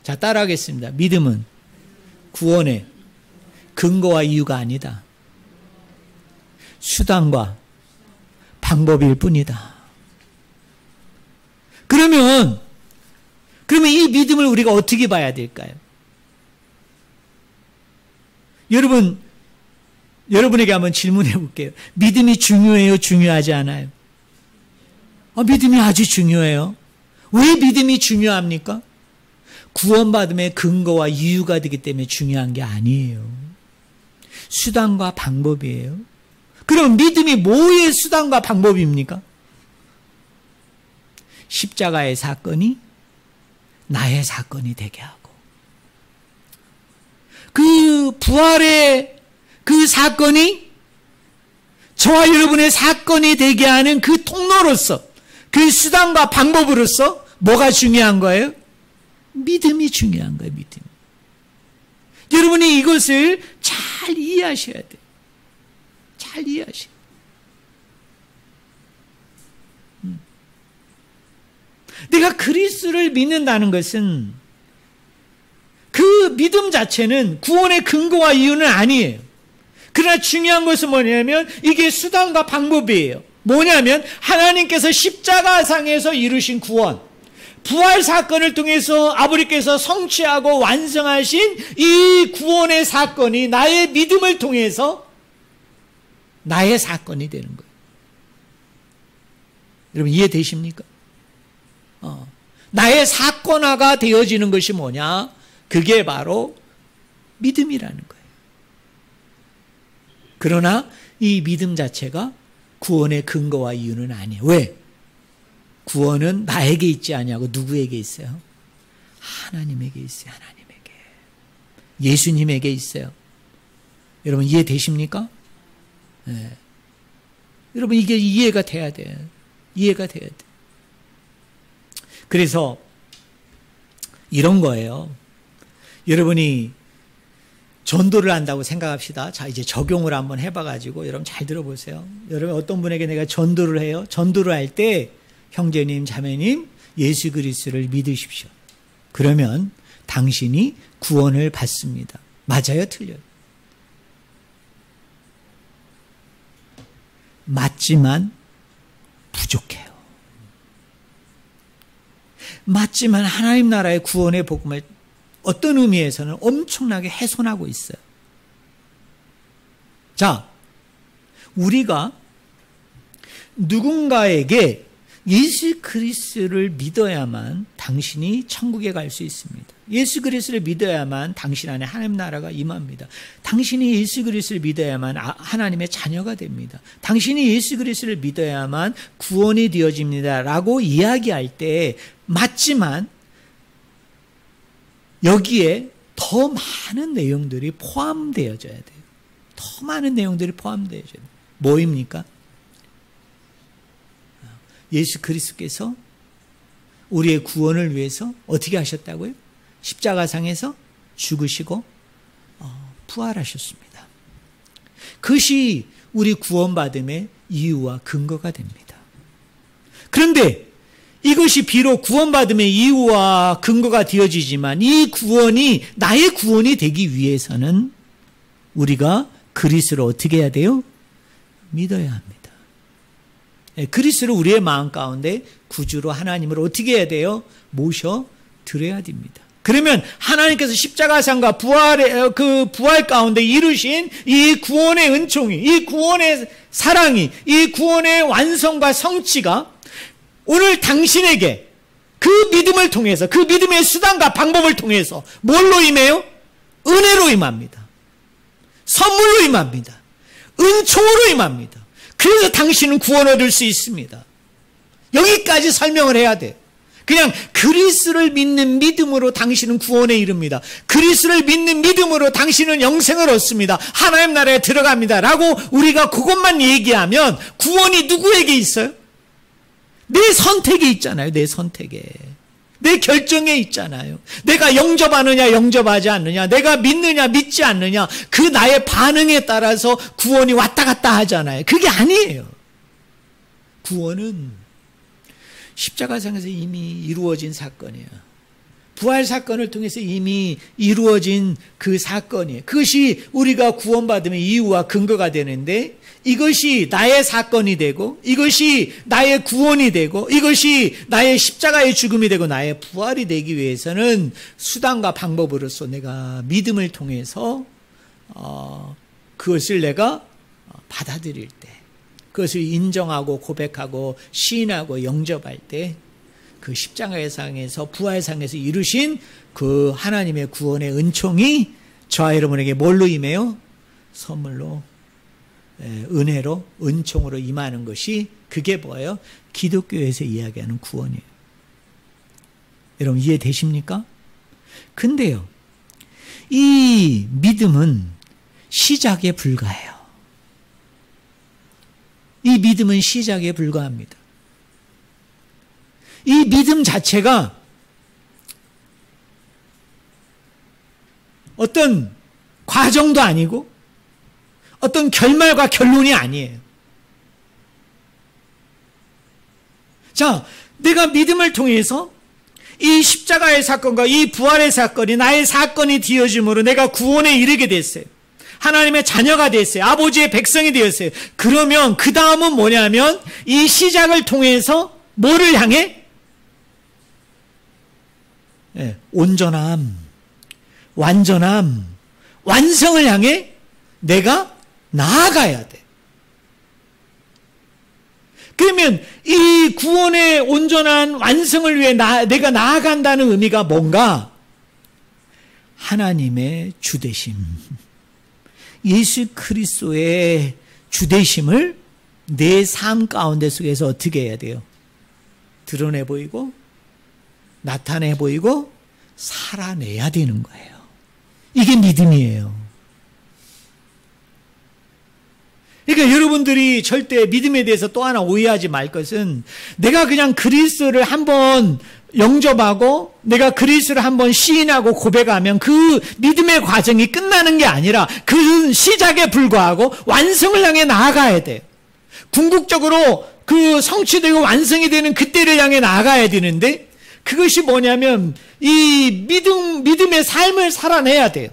자, 따라하겠습니다. 믿음은 구원의 근거와 이유가 아니다. 수단과 방법일 뿐이다. 그러면 이 믿음을 우리가 어떻게 봐야 될까요? 여러분에게 한번 질문해 볼게요. 믿음이 중요해요? 중요하지 않아요? 믿음이 아주 중요해요. 왜 믿음이 중요합니까? 구원받음의 근거와 이유가 되기 때문에 중요한 게 아니에요. 수단과 방법이에요. 그럼 믿음이 뭐의 수단과 방법입니까? 십자가의 사건이 나의 사건이 되게 하고, 그 부활의 그 사건이 저와 여러분의 사건이 되게 하는 그 통로로서, 그 수단과 방법으로서 뭐가 중요한 거예요? 믿음이 중요한 거예요. 믿음. 여러분이 이것을 잘 이해하셔야 돼요. 잘 이해하셔야 돼요. 내가 그리스도를 믿는다는 것은 그 믿음 자체는 구원의 근거와 이유는 아니에요. 그러나 중요한 것은 뭐냐면 이게 수단과 방법이에요. 뭐냐면 하나님께서 십자가상에서 이루신 구원, 부활 사건을 통해서 아버지께서 성취하고 완성하신 이 구원의 사건이 나의 믿음을 통해서 나의 사건이 되는 거예요. 여러분 이해되십니까? 나의 사건화가 되어지는 것이 뭐냐? 그게 바로 믿음이라는 거예요. 그러나 이 믿음 자체가 구원의 근거와 이유는 아니에요. 왜? 구원은 나에게 있지 않냐고 누구에게 있어요? 하나님에게 있어요. 하나님에게. 예수님에게 있어요. 여러분 이해되십니까? 네. 여러분 이게 이해가 돼야 돼요. 이해가 돼야 돼요. 그래서 이런 거예요. 여러분이 전도를 한다고 생각합시다. 자, 이제 적용을 한번 해봐가지고 여러분 잘 들어보세요. 여러분 어떤 분에게 내가 전도를 해요. 전도를 할 때 형제님, 자매님, 예수 그리스도를 믿으십시오. 그러면 당신이 구원을 받습니다. 맞아요? 틀려요? 맞지만 부족해요. 맞지만 하나님 나라의 구원의 복음을 어떤 의미에서는 엄청나게 훼손하고 있어요. 자, 우리가 누군가에게 예수 그리스도를 믿어야만 당신이 천국에 갈 수 있습니다. 예수 그리스도를 믿어야만 당신 안에 하나님 나라가 임합니다. 당신이 예수 그리스도를 믿어야만 하나님의 자녀가 됩니다. 당신이 예수 그리스도를 믿어야만 구원이 되어집니다. 라고 이야기할 때 맞지만 여기에 더 많은 내용들이 포함되어져야 돼요. 더 많은 내용들이 포함되어져야 돼요. 뭐입니까? 예수 그리스도께서 우리의 구원을 위해서 어떻게 하셨다고요? 십자가상에서 죽으시고 부활하셨습니다. 그것이 우리 구원받음의 이유와 근거가 됩니다. 그런데 이것이 비록 구원받음의 이유와 근거가 되어지지만 이 구원이 나의 구원이 되기 위해서는 우리가 그리스도를 어떻게 해야 돼요? 믿어야 합니다. 그리스도를 우리의 마음 가운데 구주로 하나님을 어떻게 해야 돼요? 모셔 드려야 됩니다. 그러면 하나님께서 십자가상과 부활 가운데 이루신 이 구원의 은총이, 이 구원의 사랑이, 이 구원의 완성과 성취가 오늘 당신에게 그 믿음을 통해서, 그 믿음의 수단과 방법을 통해서 뭘로 임해요? 은혜로 임합니다. 선물로 임합니다. 은총으로 임합니다. 그래서 당신은 구원 얻을 수 있습니다. 여기까지 설명을 해야 돼. 그냥 그리스도를 믿는 믿음으로 당신은 구원에 이릅니다. 그리스도를 믿는 믿음으로 당신은 영생을 얻습니다. 하나님 나라에 들어갑니다. 라고 우리가 그것만 얘기하면 구원이 누구에게 있어요? 내 선택에 있잖아요. 내 선택에. 내 결정에 있잖아요. 내가 영접하느냐 영접하지 않느냐, 내가 믿느냐 믿지 않느냐, 그 나의 반응에 따라서 구원이 왔다 갔다 하잖아요. 그게 아니에요. 구원은 십자가상에서 이미 이루어진 사건이에요. 부활 사건을 통해서 이미 이루어진 그 사건이에요. 그것이 우리가 구원받으면 이유와 근거가 되는데, 이것이 나의 사건이 되고, 이것이 나의 구원이 되고, 이것이 나의 십자가의 죽음이 되고 나의 부활이 되기 위해서는 수단과 방법으로서 내가 믿음을 통해서 그것을 내가 받아들일 때, 그것을 인정하고 고백하고 시인하고 영접할 때, 그 십자가의 상에서 부활상에서 이루신 그 하나님의 구원의 은총이 저와 여러분에게 뭘로 임해요? 선물로, 은혜로, 은총으로 임하는 것이, 그게 뭐예요? 기독교에서 이야기하는 구원이에요. 여러분 이해되십니까? 근데요, 이 믿음은 시작에 불과해요. 이 믿음은 시작에 불과합니다. 이 믿음 자체가 어떤 과정도 아니고 어떤 결말과 결론이 아니에요. 자, 내가 믿음을 통해서 이 십자가의 사건과 이 부활의 사건이 나의 사건이 되어짐으로 내가 구원에 이르게 됐어요. 하나님의 자녀가 됐어요. 아버지의 백성이 되었어요. 그러면 그 다음은 뭐냐면 이 시작을 통해서 뭐를 향해? 온전함, 완전함, 완성을 향해 내가 나아가야 돼. 그러면 이 구원의 온전한 완성을 위해 내가 나아간다는 의미가 뭔가? 하나님의 주되심, 예수 그리스도의 주되심을 내 삶 가운데 속에서 어떻게 해야 돼요? 드러내 보이고 나타내 보이고 살아내야 되는 거예요. 이게 믿음이에요. 그러니까 여러분들이 절대 믿음에 대해서 또 하나 오해하지 말 것은, 내가 그냥 그리스도를 한번 영접하고 내가 그리스도를 한번 시인하고 고백하면 그 믿음의 과정이 끝나는 게 아니라 그 시작에 불과하고 완성을 향해 나아가야 돼요. 궁극적으로 그 성취되고 완성이 되는 그때를 향해 나아가야 되는데, 그것이 뭐냐면 이 믿음의 삶을 살아내야 돼요.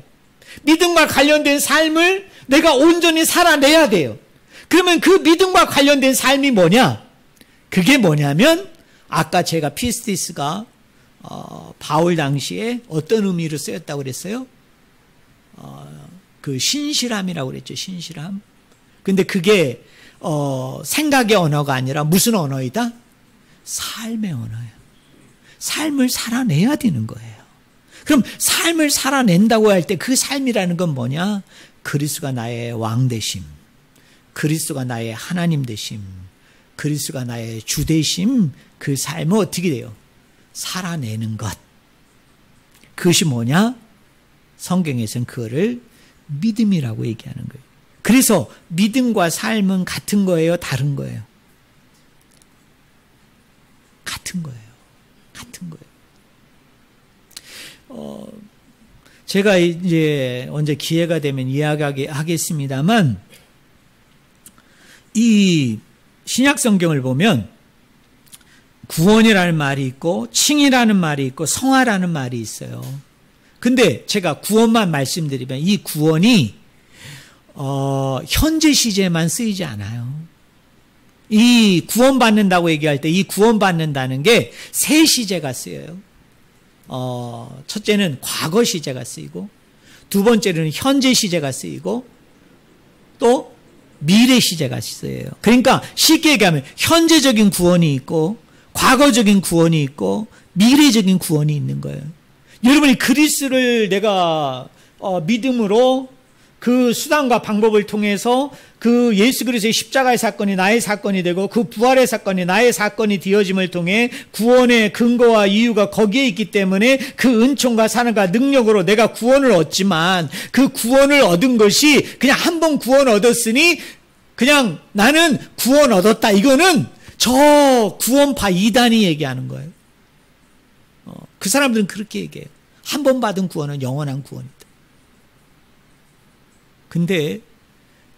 믿음과 관련된 삶을 내가 온전히 살아내야 돼요. 그러면 그 믿음과 관련된 삶이 뭐냐? 그게 뭐냐면 아까 제가 피스티스가 바울 당시에 어떤 의미로 쓰였다고 그랬어요? 그 신실함이라고 그랬죠. 신실함. 근데 그게 생각의 언어가 아니라 무슨 언어이다? 삶의 언어예요. 삶을 살아내야 되는 거예요. 그럼 삶을 살아낸다고 할 때 그 삶이라는 건 뭐냐? 그리스도가 나의 왕 되심, 그리스도가 나의 하나님 되심, 그리스도가 나의 주 되심, 그 삶은 어떻게 돼요? 살아내는 것. 그것이 뭐냐? 성경에서는 그거를 믿음이라고 얘기하는 거예요. 그래서 믿음과 삶은 같은 거예요? 다른 거예요? 같은 거예요. 같은 거예요. 제가 이제 언제 기회가 되면 이야기하겠습니다만, 이 신약 성경을 보면 구원이라는 말이 있고 칭이라는 말이 있고 성화라는 말이 있어요. 근데 제가 구원만 말씀드리면 이 구원이 현재 시제만 쓰이지 않아요. 이 구원받는다고 얘기할 때 이 구원받는다는 게 세 시제가 쓰여요. 첫째는 과거 시제가 쓰이고, 두 번째는 현재 시제가 쓰이고, 또 미래 시제가 쓰여요. 그러니까 쉽게 얘기하면 현재적인 구원이 있고, 과거적인 구원이 있고, 미래적인 구원이 있는 거예요. 여러분이 그리스도를 내가 믿음으로 그 수단과 방법을 통해서 그 예수 그리스도의 십자가의 사건이 나의 사건이 되고 그 부활의 사건이 나의 사건이 되어짐을 통해 구원의 근거와 이유가 거기에 있기 때문에 그 은총과 사랑과 능력으로 내가 구원을 얻지만, 그 구원을 얻은 것이 그냥 한 번 구원 얻었으니 그냥 나는 구원 얻었다, 이거는 저 구원파 이단이 얘기하는 거예요. 그 사람들은 그렇게 얘기해요. 한 번 받은 구원은 영원한 구원이다. 근데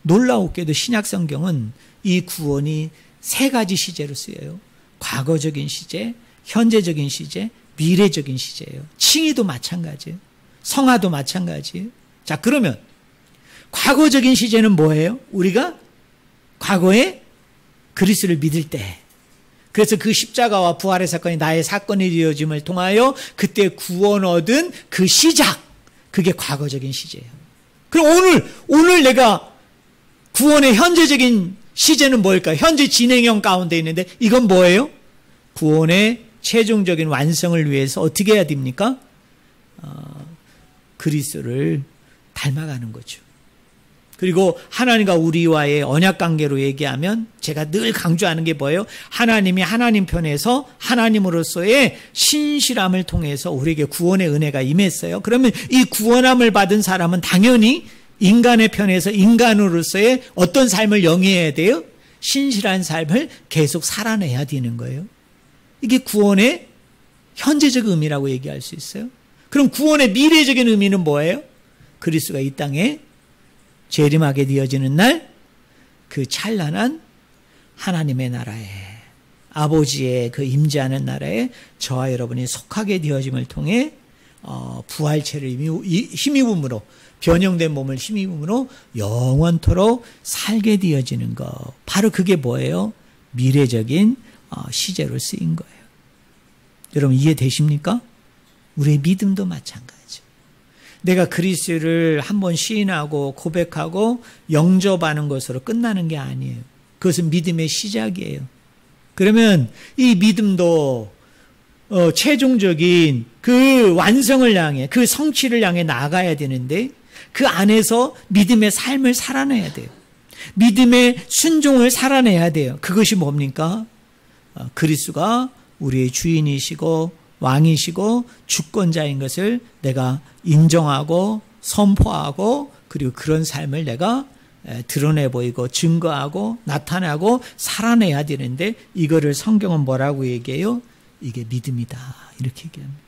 놀라웠게도 신약 성경은 이 구원이 세 가지 시제로 쓰여요. 과거적인 시제, 현재적인 시제, 미래적인 시제예요. 칭의도 마찬가지예요. 성화도 마찬가지예요. 자, 그러면 과거적인 시제는 뭐예요? 우리가 과거에 그리스도를 믿을 때, 그래서 그 십자가와 부활의 사건이 나의 사건이 되어짐을 통하여 그때 구원 얻은 그 시작, 그게 과거적인 시제예요. 그럼 오늘 내가 구원의 현재적인 시제는 뭘까요? 현재 진행형 가운데 있는데 이건 뭐예요? 구원의 최종적인 완성을 위해서 어떻게 해야 됩니까? 그리스도를 닮아가는 거죠. 그리고 하나님과 우리와의 언약관계로 얘기하면 제가 늘 강조하는 게 뭐예요? 하나님이 하나님 편에서 하나님으로서의 신실함을 통해서 우리에게 구원의 은혜가 임했어요. 그러면 이 구원함을 받은 사람은 당연히 인간의 편에서 인간으로서의 어떤 삶을 영위해야 돼요? 신실한 삶을 계속 살아내야 되는 거예요. 이게 구원의 현재적 의미라고 얘기할 수 있어요. 그럼 구원의 미래적인 의미는 뭐예요? 그리스도가 이 땅에 재림하게 되어지는 날, 그 찬란한 하나님의 나라에, 아버지의 그 임재하는 나라에 저와 여러분이 속하게 되어짐을 통해 부활체를 힘입음으로, 변형된 몸을 힘입음으로 영원토록 살게 되어지는 것, 바로 그게 뭐예요? 미래적인 시제로 쓰인 거예요. 여러분 이해되십니까? 우리의 믿음도 마찬가지. 내가 그리스도를 한번 시인하고 고백하고 영접하는 것으로 끝나는 게 아니에요. 그것은 믿음의 시작이에요. 그러면 이 믿음도 최종적인 그 완성을 향해, 그 성취를 향해 나아가야 되는데 그 안에서 믿음의 삶을 살아내야 돼요. 믿음의 순종을 살아내야 돼요. 그것이 뭡니까? 그리스도가 우리의 주인이시고 왕이시고 주권자인 것을 내가 인정하고 선포하고, 그리고 그런 삶을 내가 드러내 보이고 증거하고 나타나고 살아내야 되는데, 이거를 성경은 뭐라고 얘기해요? 이게 믿음이다, 이렇게 얘기합니다.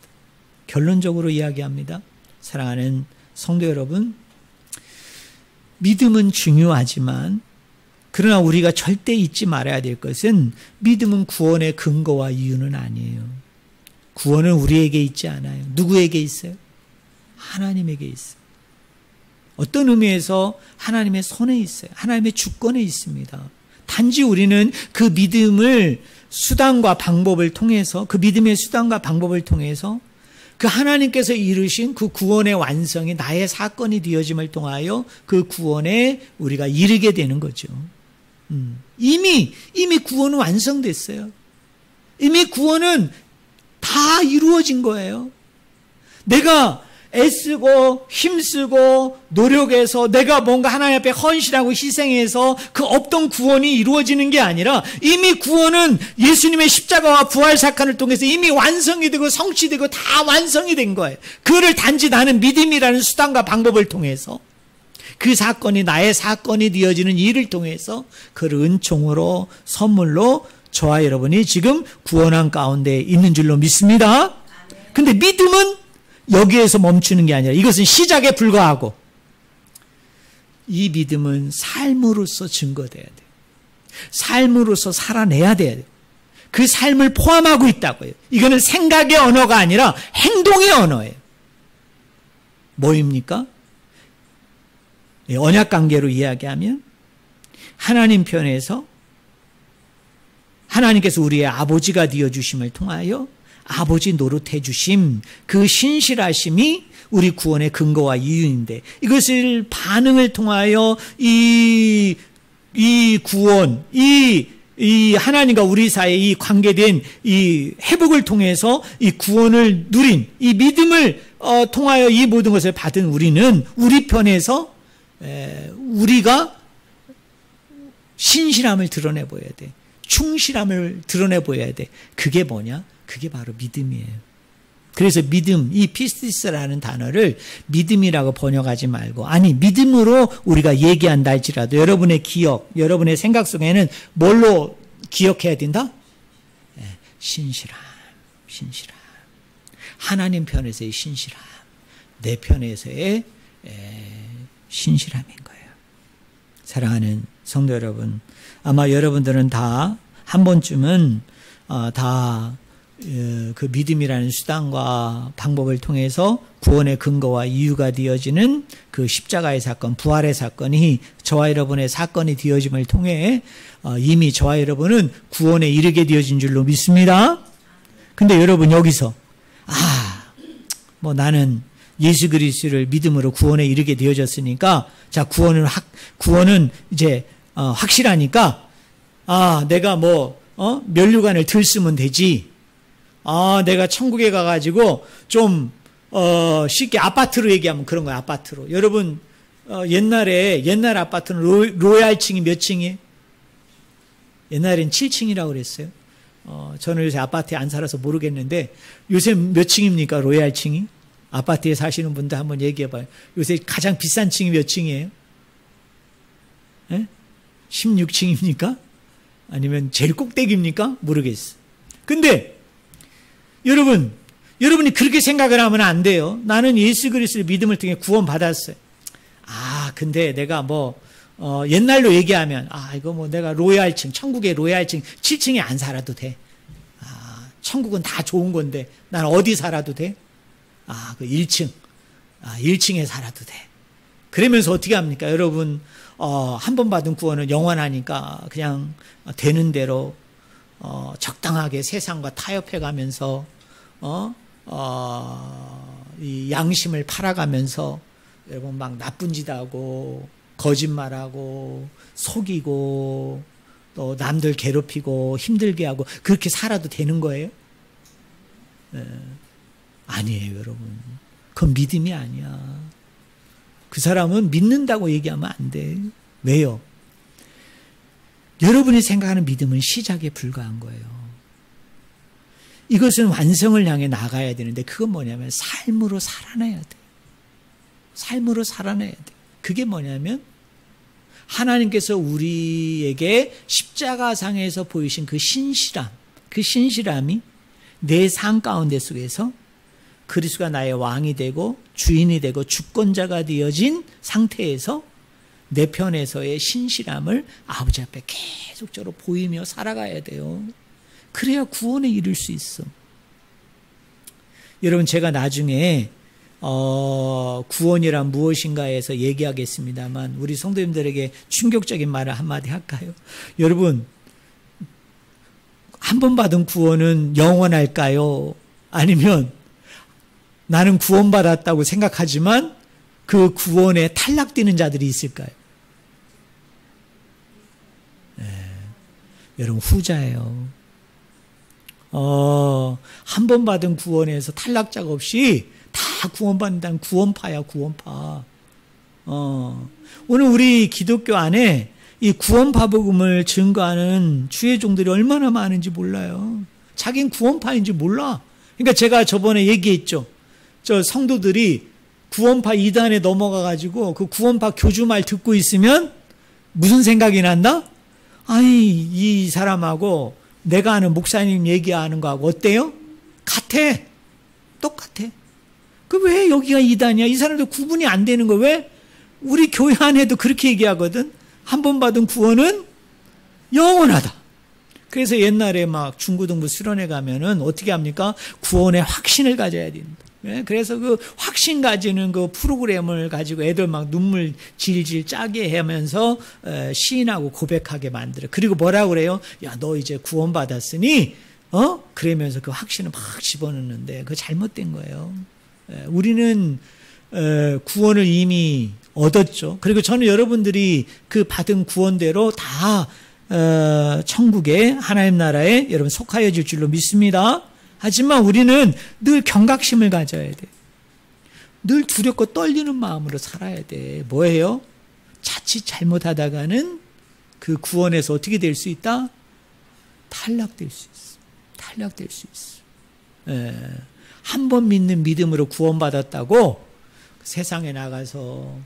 결론적으로 이야기합니다. 사랑하는 성도 여러분, 믿음은 중요하지만 그러나 우리가 절대 잊지 말아야 될 것은 믿음은 구원의 근거와 이유는 아니에요. 구원은 우리에게 있지 않아요. 누구에게 있어요? 하나님에게 있어요. 어떤 의미에서 하나님의 손에 있어요. 하나님의 주권에 있습니다. 단지 우리는 그 믿음을 수단과 방법을 통해서, 그 믿음의 수단과 방법을 통해서 그 하나님께서 이루신 그 구원의 완성이 나의 사건이 되어짐을 통하여 그 구원에 우리가 이르게 되는 거죠. 이미 구원은 완성됐어요. 이미 구원은 다 이루어진 거예요. 내가 애쓰고 힘쓰고 노력해서 내가 뭔가 하나님 앞에 헌신하고 희생해서 그 없던 구원이 이루어지는 게 아니라 이미 구원은 예수님의 십자가와 부활 사건을 통해서 이미 완성이 되고 성취되고 다 완성이 된 거예요. 그를 단지 나는 믿음이라는 수단과 방법을 통해서, 그 사건이 나의 사건이 되어지는 일을 통해서 그를 은총으로 선물로 저와 여러분이 지금 구원한 가운데 있는 줄로 믿습니다. 근데 믿음은 여기에서 멈추는 게 아니라 이것은 시작에 불과하고, 이 믿음은 삶으로서 증거돼야 돼요. 삶으로서 살아내야 돼요. 그 삶을 포함하고 있다고요. 이거는 생각의 언어가 아니라 행동의 언어예요. 뭐입니까? 언약관계로 이야기하면 하나님 편에서 하나님께서 우리의 아버지가 되어주심을 통하여 아버지 노릇해 주심, 그 신실하심이 우리 구원의 근거와 이유인데, 이것을 반응을 통하여 이 구원, 이 하나님과 우리 사이에 이 관계된 이 회복을 통해서 이 구원을 누린 이 믿음을 통하여 이 모든 것을 받은 우리는 우리 편에서 우리가 신실함을 드러내 보여야 돼. 충실함을 드러내 보여야 돼. 그게 뭐냐? 그게 바로 믿음이에요. 그래서 믿음, 이 피스티스라는 단어를 믿음이라고 번역하지 말고, 아니 믿음으로 우리가 얘기한다 할지라도 여러분의 기억, 여러분의 생각 속에는 뭘로 기억해야 된다? 신실함. 하나님 편에서의 신실함, 내 편에서의 신실함인 거예요. 사랑하는 성도 여러분, 아마 여러분들은 다 한 번쯤은 다 그 믿음이라는 수단과 방법을 통해서 구원의 근거와 이유가 되어지는 그 십자가의 사건, 부활의 사건이 저와 여러분의 사건이 되어짐을 통해 이미 저와 여러분은 구원에 이르게 되어진 줄로 믿습니다. 근데 여러분 여기서 뭐 나는 예수 그리스도를 믿음으로 구원에 이르게 되어졌으니까 자 구원은 이제 확실하니까 내가 면류관을 들쓰면 되지. 내가 천국에 가가지고 좀 쉽게 아파트로 얘기하면 그런 거야. 아파트로. 여러분 옛날 아파트는 로얄층이 몇 층이에요? 옛날엔 7층이라고 그랬어요. 저는 요새 아파트에 안 살아서 모르겠는데 요새 몇 층입니까? 로얄층이? 아파트에 사시는 분들 한번 얘기해봐요. 요새 가장 비싼 층이 몇 층이에요? 16층입니까? 아니면 제일 꼭대기입니까? 모르겠어. 근데 여러분이 그렇게 생각을 하면 안 돼요. 나는 예수 그리스도의 믿음을 통해 구원받았어요. 근데 내가 옛날로 얘기하면, 이거 내가 로얄층, 천국의 로얄층 7층에 안 살아도 돼. 천국은 다 좋은 건데, 난 어디 살아도 돼? 그 1층. 1층에 살아도 돼. 그러면서 어떻게 합니까? 여러분, 한 번 받은 구원은 영원하니까 그냥 되는 대로, 적당하게 세상과 타협해 가면서, 이 양심을 팔아가면서, 여러분 막 나쁜 짓 하고, 거짓말하고, 속이고, 또 남들 괴롭히고, 힘들게 하고, 그렇게 살아도 되는 거예요? 아니에요, 여러분. 그건 믿음이 아니야. 그 사람은 믿는다고 얘기하면 안 돼. 왜요? 여러분이 생각하는 믿음은 시작에 불과한 거예요. 이것은 완성을 향해 나가야 되는데 그건 뭐냐면 삶으로 살아내야 돼. 삶으로 살아내야 돼. 그게 뭐냐면 하나님께서 우리에게 십자가상에서 보이신 그 신실함이 내 삶 가운데 속에서 그리스도가 나의 왕이 되고 주인이 되고 주권자가 되어진 상태에서 내 편에서의 신실함을 아버지 앞에 계속적으로 보이며 살아가야 돼요. 그래야 구원에 이를 수 있어. 여러분 제가 나중에 구원이란 무엇인가에서 얘기하겠습니다만 우리 성도님들에게 충격적인 말을 한마디 할까요? 여러분 한 번 받은 구원은 영원할까요? 아니면 나는 구원받았다고 생각하지만 그 구원에 탈락되는 자들이 있을까요? 여러분 후자예요. 한 번 받은 구원에서 탈락자가 없이 다 구원받는다는 구원파야, 구원파. 오늘 우리 기독교 안에 이 구원파 복음을 증거하는 주의 종들이 얼마나 많은지 몰라요. 자기는 구원파인지 몰라. 그러니까 제가 저번에 얘기했죠. 저 성도들이 구원파 이단에 넘어가가지고 그 구원파 교주 말 듣고 있으면 무슨 생각이 난다? 이 사람하고 내가 아는 목사님 얘기하는 거하고 어때요? 같아. 똑같아. 그 왜 여기가 이단이야? 이 사람들 구분이 안 되는 거 왜? 우리 교회 안에도 그렇게 얘기하거든. 한 번 받은 구원은 영원하다. 그래서 옛날에 막 중고등부 수련회 가면은 어떻게 합니까? 구원의 확신을 가져야 된다. 그래서 그 확신 가지는 그 프로그램을 가지고 애들 막 눈물 질질 짜게 하면서 시인하고 고백하게 만들어. 그리고 뭐라고 그래요? 야, 너 이제 구원받았으니, 그러면서 그 확신을 막 집어넣는데 그거 잘못된 거예요. 우리는 구원을 이미 얻었죠. 그리고 저는 여러분들이 그 받은 구원대로 다 천국의 하나님 나라에 여러분 속하여질 줄로 믿습니다. 하지만 우리는 늘 경각심을 가져야 돼. 늘 두렵고 떨리는 마음으로 살아야 돼. 뭐예요? 자칫 잘못하다가는 그 구원에서 어떻게 될 수 있다? 탈락될 수 있어. 탈락될 수 있어. 한 번 믿는 믿음으로 구원받았다고 세상에 나가서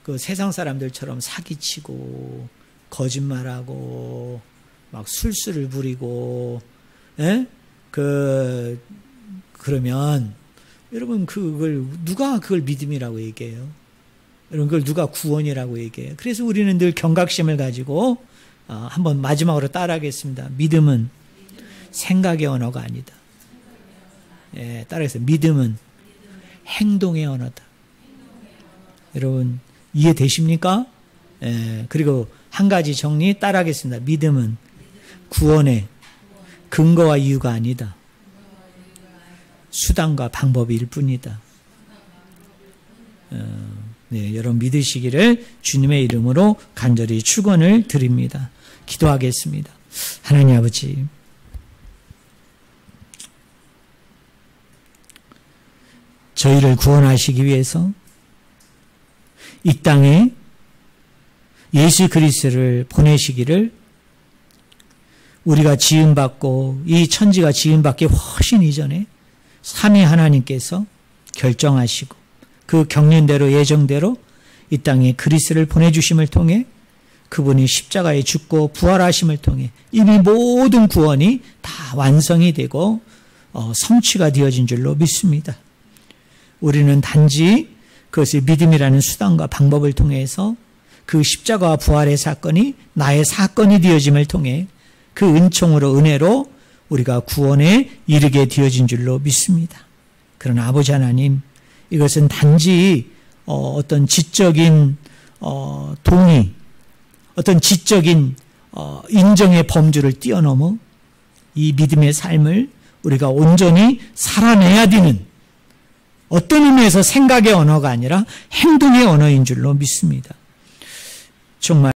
그 세상 사람들처럼 사기치고 거짓말하고 막 술수를 부리고 그러면 여러분 누가 그걸 믿음이라고 얘기해요? 여러분 그걸 누가 구원이라고 얘기해요? 그래서 우리는 늘 경각심을 가지고 한번 마지막으로 따라하겠습니다. 믿음은 생각의 언어가 아니다. 예, 따라해서 믿음은 행동의 언어다. 여러분 이해되십니까? 예, 그리고 한 가지 정리 따라하겠습니다. 믿음은 구원의 근거와 이유가 아니다. 수단과 방법일 뿐이다. 네, 여러분 믿으시기를 주님의 이름으로 간절히 축원을 드립니다. 기도하겠습니다. 하나님 아버지, 저희를 구원하시기 위해서 이 땅에 예수 그리스도를 보내시기를 우리가 지음받고 이 천지가 지음받기 훨씬 이전에 삼위 하나님께서 결정하시고 그 경륜대로 예정대로 이 땅에 그리스도를 보내주심을 통해 그분이 십자가에 죽고 부활하심을 통해 이미 모든 구원이 다 완성이 되고 성취가 되어진 줄로 믿습니다. 우리는 단지 그것을 믿음이라는 수단과 방법을 통해서 그 십자가와 부활의 사건이 나의 사건이 되어짐을 통해 그 은총으로 은혜로 우리가 구원에 이르게 되어진 줄로 믿습니다. 그러나 아버지 하나님, 이것은 단지 어떤 지적인 동의, 어떤 지적인 인정의 범주를 뛰어넘어 이 믿음의 삶을 우리가 온전히 살아내야 되는 어떤 의미에서 생각의 언어가 아니라 행동의 언어인 줄로 믿습니다. 정말